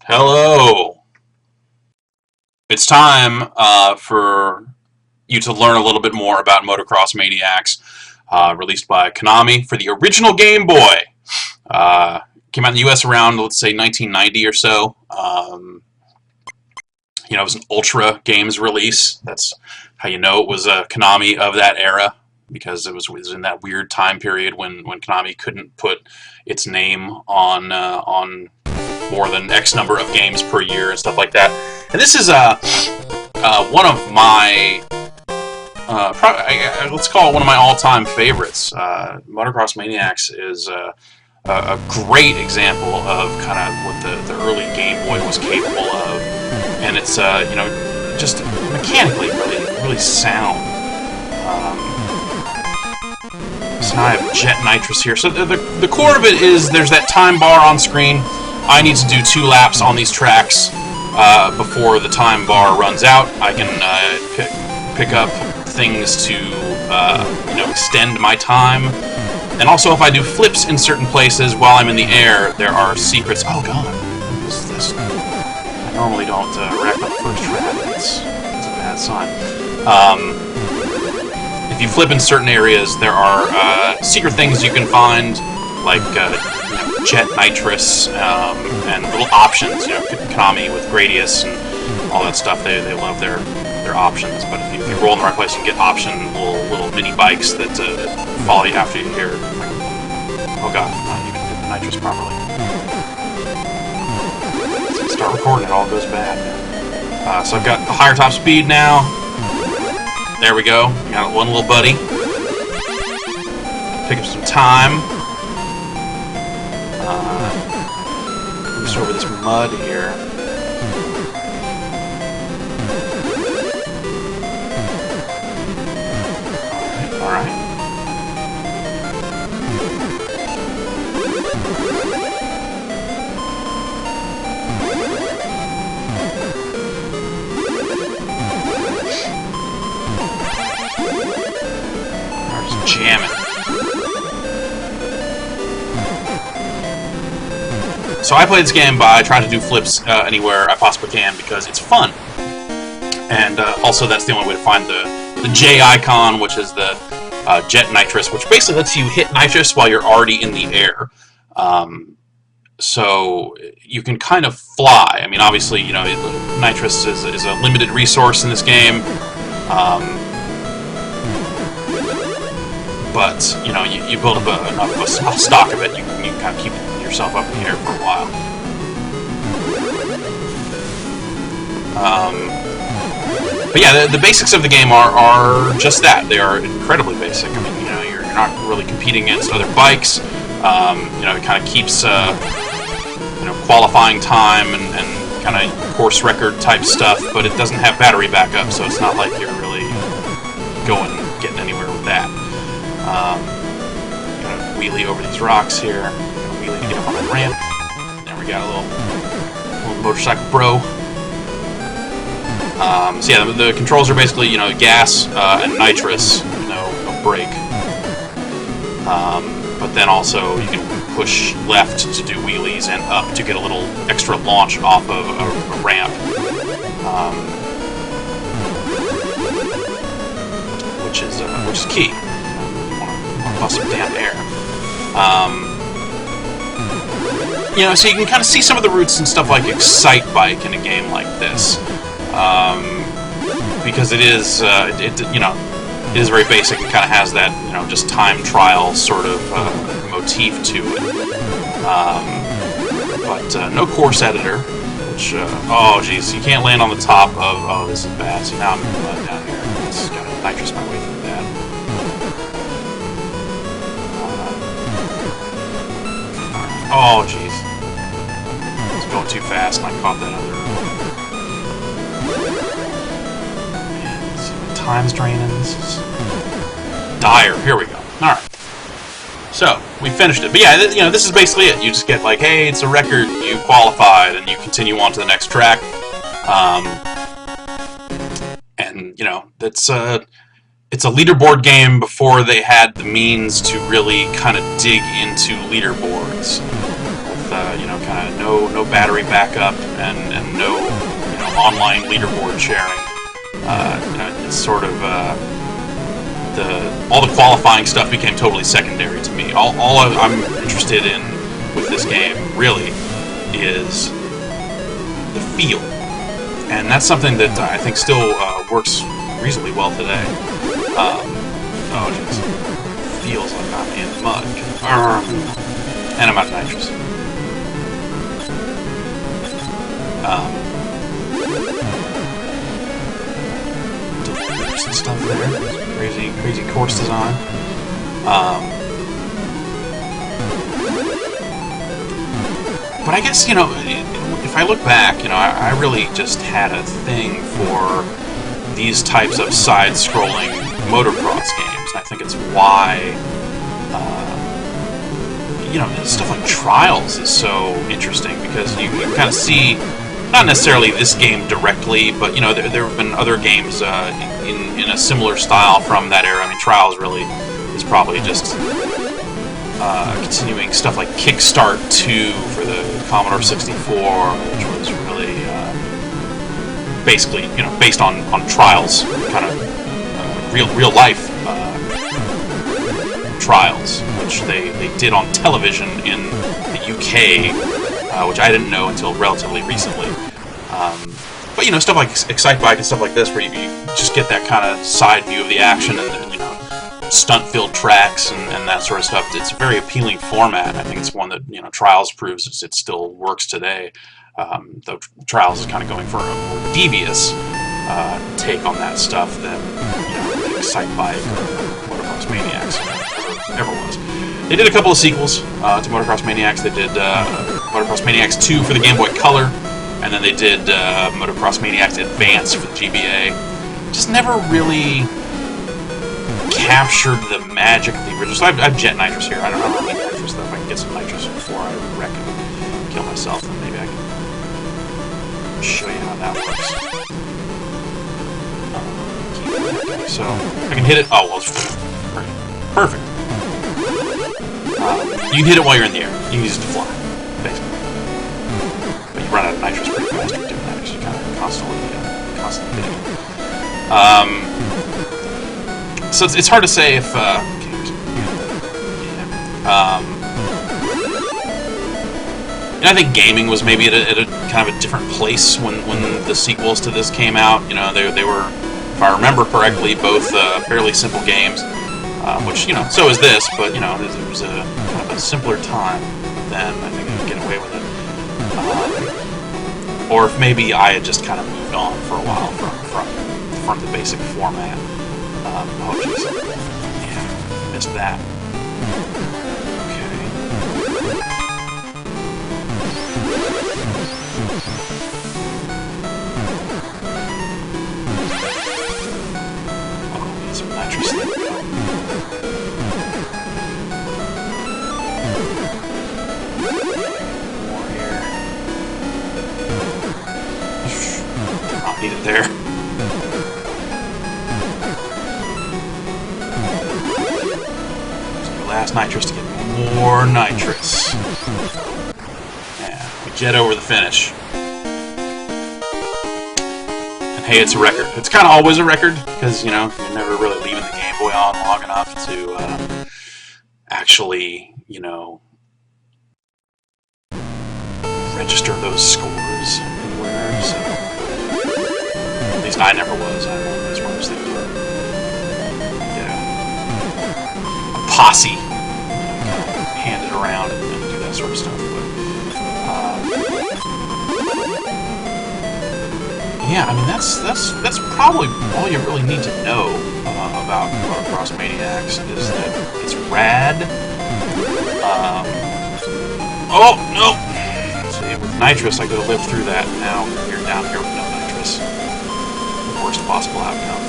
Hello. It's time for you to learn a little bit more about Motocross Maniacs, released by Konami for the original Game Boy. Uh, Came out in the U.S. around, let's say, 1990 or so. It was an Ultra Games release. That's how you know it was a Konami of that era, because it was in that weird time period when Konami couldn't put its name on more than X number of games per year and stuff like that. And this is one of my let's call it one of my all-time favorites. Motocross Maniacs is a great example of kind of what the early Game Boy was capable of, and it's just mechanically really sound. So now I have jet nitrous here. So the core of it is there's that time bar on screen. I need to do 2 laps on these tracks before the time bar runs out. I can pick up things to extend my time. And also, if I do flips in certain places while I'm in the air, there are secrets. Oh god, I normally don't wreck on the first track. That's a bad sign. If you flip in certain areas, there are secret things you can find, like jet nitrous and little options. Konami with Gradius and all that stuff. They love their options. But if you roll in the right place, you can get option little mini bikes that follow you after you hear. Oh god, you can hit the nitrous properly. So start recording, it all goes bad. So I've got a higher top speed now. There we go. Got one little buddy. Pick up some time. Boost over this mud here. Alright. Just jamming. So I play this game by trying to do flips anywhere I possibly can because it's fun. And also that's the only way to find the J icon, which is the jet nitrous, which basically lets you hit nitrous while you're already in the air. So you can kind of fly. I mean, obviously, nitrous is a limited resource in this game. But you build up enough of a stock of it, you can kind of keep yourself up in the air for a while. But yeah, the basics of the game are just that. They are incredibly basic. I mean, you're not really competing against other bikes. It kind of keeps qualifying time and kind of course record type stuff, but it doesn't have battery backup, so it's not like you're really getting anywhere with that. Gonna wheelie over these rocks here. Gonna wheelie to get up on the ramp. There we got a little motorcycle bro. So yeah, the controls are basically gas and nitrous, a brake. But then also you can push left to do wheelies and up to get a little extra launch off of a ramp. Which is key. Bust some damn air. So you can kind of see some of the roots and stuff like Excite Bike in a game like this, because it is it is very basic and kind of has that just time trial sort of motif to it. But no course editor, which oh geez, you can't land on the top of this is bad. See, now I'm in the mud down here. It's got to nitrous my way through that. Oh, jeez. I was going too fast and I caught that other... Man, let's see what time's draining. This is... dire. Here we go. Alright. So, we finished it. But yeah, this is basically it. You just get like, hey, it's a record, you qualified, and you continue on to the next track. And, that's... it's a leaderboard game before they had the means to really kind of dig into leaderboards. With, you know, kind of no battery backup and no, you know, online leaderboard sharing. You know, it's sort of all the qualifying stuff became totally secondary to me. All I'm interested in with this game really is the feel, and that's something that I think still works reasonably well today. Oh, jeez. Feels like I'm in mud. And I'm out of nitrous. Some stuff there. Crazy course design. But I guess, you know, if I look back, you know, I really just had a thing for these types of side-scrolling motocross games. I think it's why, you know, stuff like Trials is so interesting, because you kind of see, not necessarily this game directly, but, you know, there have been other games in a similar style from that era. I mean, Trials really is probably just continuing stuff like Kickstart 2 for the Commodore 64, which was really basically, you know, based on Trials, kind of real life Trials, which they did on television in the UK, which I didn't know until relatively recently. But, you know, stuff like Excitebike and stuff like this, where you just get that kind of side view of the action and you know, stunt-filled tracks and that sort of stuff. It's a very appealing format. I think it's one that, you know, Trials proves it still works today. Though Trials is kind of going for a more devious take on that stuff than, you know, Excitebike or Motocross Maniacs ever was. They did a couple of sequels to Motocross Maniacs. They did Motocross Maniacs 2 for the Game Boy Color, and then they did Motocross Maniacs Advance for the GBA. Just never really captured the magic of the original. So I've jet nitrous here. I don't need nitrous, though. If I can get some nitrous before I wreck and kill myself, then maybe I can show you how that works. Okay, so I can hit it. Oh, well, perfect. You can hit it while you're in the air. You can use it to fly, basically. But you run out of nitrous pretty fast when doing that, because you kind of constantly hitting it. So it's hard to say if. And I think gaming was maybe at a kind of a different place when the sequels to this came out. You know, they were, if I remember correctly, both fairly simple games. Which, you know, so is this, but, you know, it was a kind of a simpler time then. I think I could get away with it. Or if maybe I had just kind of moved on for a while from the basic format. Oh, jeez. Yeah, missed that. Okay. Oh, need some nitrous there. Need it there. Just your last nitrous to get more nitrous. Yeah, we jet over the finish. And hey, it's a record. It's kind of always a record, because, you know, you're never really leaving the Game Boy on long enough to actually, you know, register those scores anywhere, so. At least I never was. I don't know, that's what I was thinking. Yeah. A posse. You know, kind of hand it around and do that sort of stuff. But, yeah, I mean, that's probably all you really need to know about Motocross Maniacs, is that it's rad. Oh, no! See, with nitrous, I could have lived through that. Now, you're down here with no nitrous. Worst possible outcome.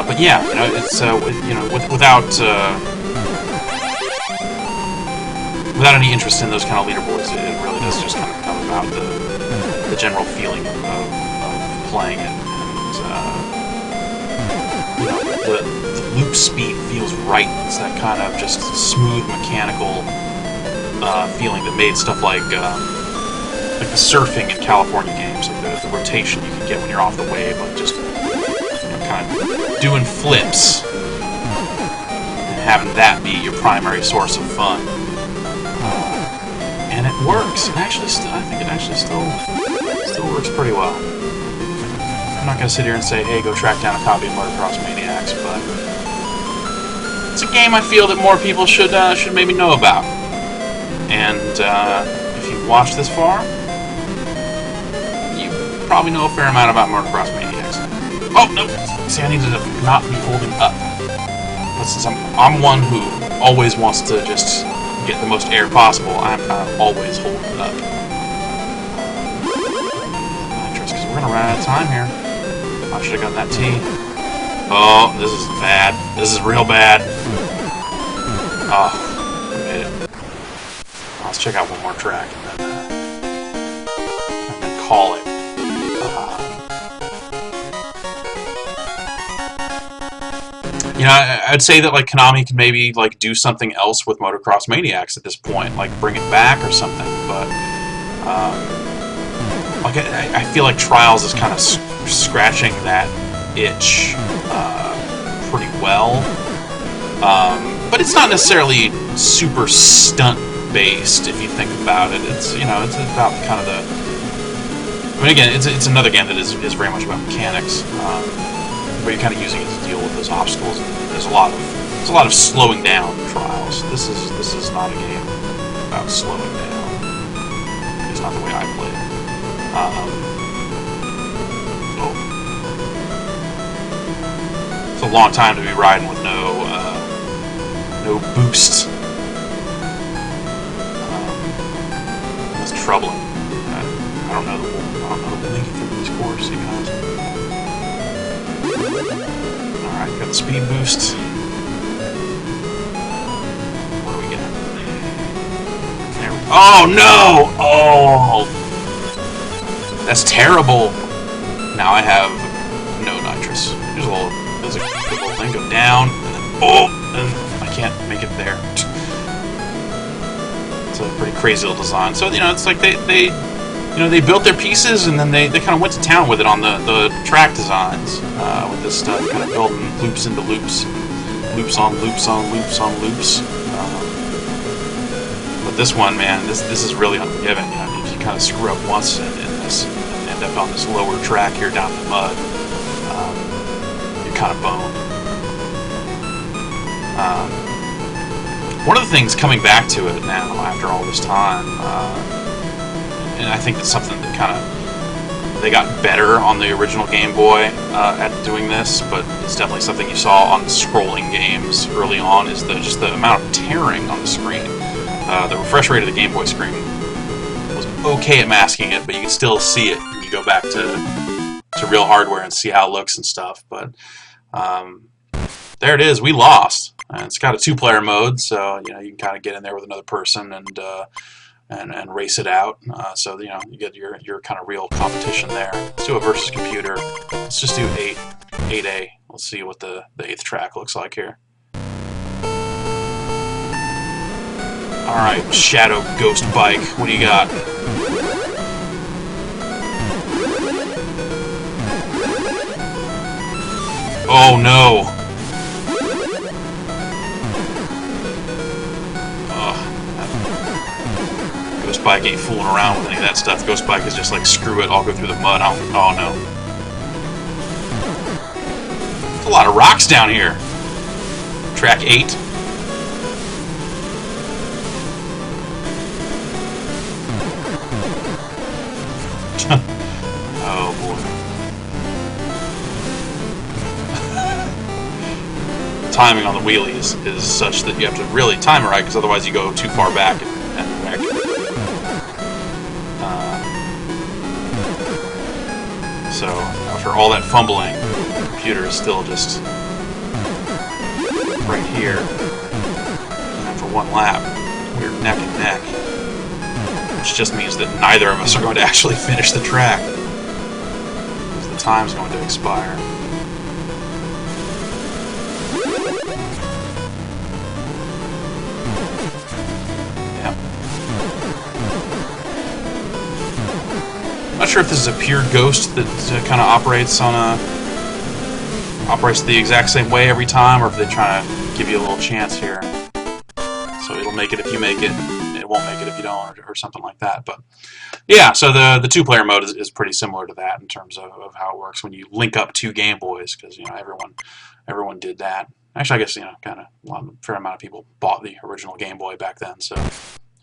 But yeah, you know, it's you know, without without any interest in those kind of leaderboards, it really does just kind of come about the general feeling of playing it. And, you know, the loop speed feels right. It's that kind of just smooth, mechanical feeling that made stuff like the surfing in California games, like the rotation you can get when you're off the wave, like just kind of doing flips and having that be your primary source of fun. And it works. I think it actually still works pretty well. I'm not gonna sit here and say, hey, go track down a copy of Motocross Maniacs, but it's a game I feel that more people should maybe know about. And if you've watched this far, you probably know a fair amount about Motocross Maniacs. Oh no! See, I need to not be holding up. But since I'm one who always wants to just get the most air possible, I'm always holding up. Because we're gonna run out of time here. I should have gotten that T. Oh, this is bad. This is real bad. Oh, we made it. Let's check out one more track and then call it. You know, I'd say that like Konami could maybe like do something else with Motocross Maniacs at this point, like bring it back or something. But like I feel like Trials is kind of scratching that itch pretty well. But it's not necessarily super stunt based if you think about it. It's, you know, it's about kind of the. I mean, again, it's another game that is very much about mechanics. But you're kind of using it to deal with those obstacles. And there's a lot of slowing down Trials. This is not a game about slowing down. It's not the way I play it. It's a long time to be riding with no boost. That's troubling. I don't know the length of this course, you guys. Alright, got the speed boost. What do we got? There we go. Oh no! Oh! That's terrible! Now I have no nitrous. There's a good little thing, go down, and then oh! And I can't make it there. It's a pretty crazy little design. So, you know, it's like they built their pieces and then they kind of went to town with it on the track designs with this stuff, kind of building loops into loops, loops on loops on loops on loops. But this one, man, this is really unforgiving. You know, if you kind of screw up once in this and end up on this lower track here down in the mud, you're kind of boned. One of the things coming back to it now after all this time. And I think that's something that kind of they got better on the original Game Boy at doing this, but it's definitely something you saw on scrolling games early on. Is just the amount of tearing on the screen. The refresh rate of the Game Boy screen was okay at masking it, but you can still see it when you go back to real hardware and see how it looks and stuff. But there it is. We lost. It's got a 2-player mode, so you know you can kind of get in there with another person and race it out. So you know you get your kind of real competition there. Let's do a versus computer. Let's just do 8A. Let's see what the 8th track looks like here. All right, Shadow Ghost Bike. What do you got? Oh no! Ghost Bike ain't fooling around with any of that stuff. Ghost Bike is just like, screw it, I'll go through the mud. Oh no. There's a lot of rocks down here. Track 8. Oh boy. Timing on the wheelies is such that you have to really time it right, because otherwise you go too far back and wreck. So after all that fumbling, the computer is still just right here. And after one lap, we're neck and neck. Which just means that neither of us are going to actually finish the track. Because the time's going to expire. Yep. Not sure if this is a pure ghost that kind of operates the exact same way every time, or if they try to give you a little chance here. So it'll make it if you make it, it won't make it if you don't, or something like that. But yeah, so the two-player mode is pretty similar to that in terms of how it works when you link up two Game Boys, because everyone did that. Actually, I guess kind of a fair amount of people bought the original Game Boy back then, so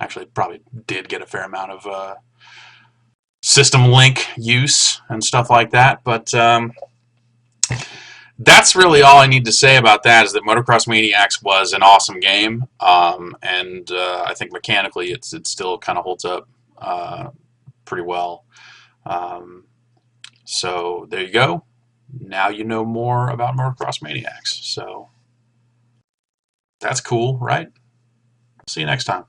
actually probably did get a fair amount of system link use and stuff like that. But that's really all I need to say about that, is that Motocross Maniacs was an awesome game, and I think mechanically it still kind of holds up pretty well. So there you go. Now you know more about Motocross Maniacs. So that's cool, right? See you next time.